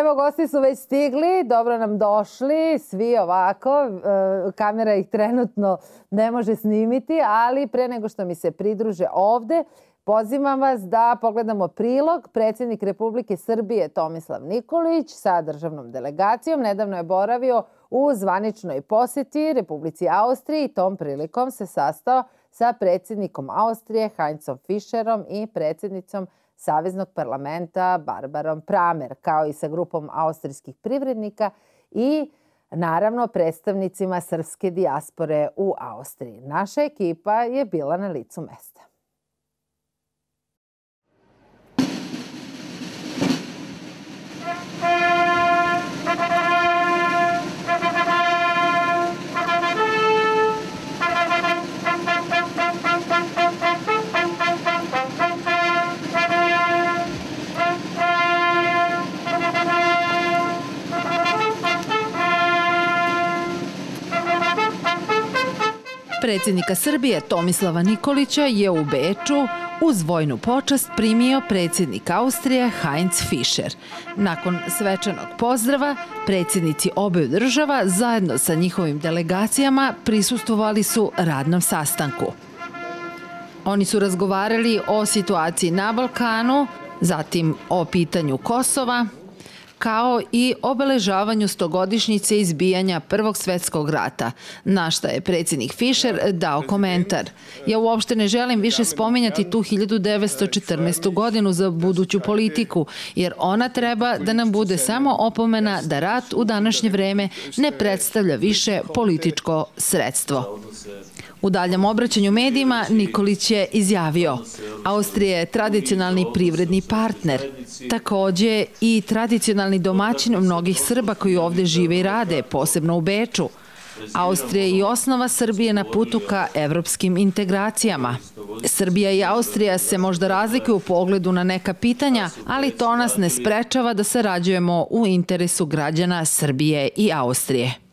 Evo, gosti su već stigli, dobro nam došli, svi ovako, kamera ih trenutno ne može snimiti, ali pre nego što mi se pridruže ovde, pozivam vas da pogledamo prilog. Predsjednik Republike Srbije Tomislav Nikolić sa državnom delegacijom nedavno je boravio u zvaničnoj posjeti Republici Austriji i tom prilikom se sastao sa predsjednikom Austrije Heinzom Fischerom i predsjednicom Saveznog parlamenta Barbarom Pramer, kao i sa grupom austrijskih privrednika i naravno predstavnicima srpske dijaspore u Austriji. Naša ekipa je bila na licu mesta. Predsjednika Srbije Tomislava Nikolića je u Beču uz vojnu počast primio predsjednik Austrije Heinz Fischer. Nakon svečanog pozdrava, predsjednici obeju država zajedno sa njihovim delegacijama prisustvovali su radnom sastanku. Oni su razgovarali o situaciji na Balkanu, zatim o pitanju Kosova, kao i obeležavanju 100-godišnjice izbijanja Prvog svjetskog rata, na šta je predsjednik Fischer dao komentar. Ja uopšte ne želim više spominjati tu 1914. godinu za buduću politiku, jer ona treba da nam bude samo opomena da rat u današnje vreme ne predstavlja više političko sredstvo. U daljem obraćanju medijima Nikolić je izjavio: Austrija je tradicionalni privredni partner, takođe i tradicionalni domaćin mnogih Srba koji ovde žive i rade, posebno u Beču. Austrija je i osnova Srbije na putu ka evropskim integracijama. Srbija i Austrija se možda razlikuju u pogledu na neka pitanja, ali to nas ne sprečava da sarađujemo u interesu građana Srbije i Austrije.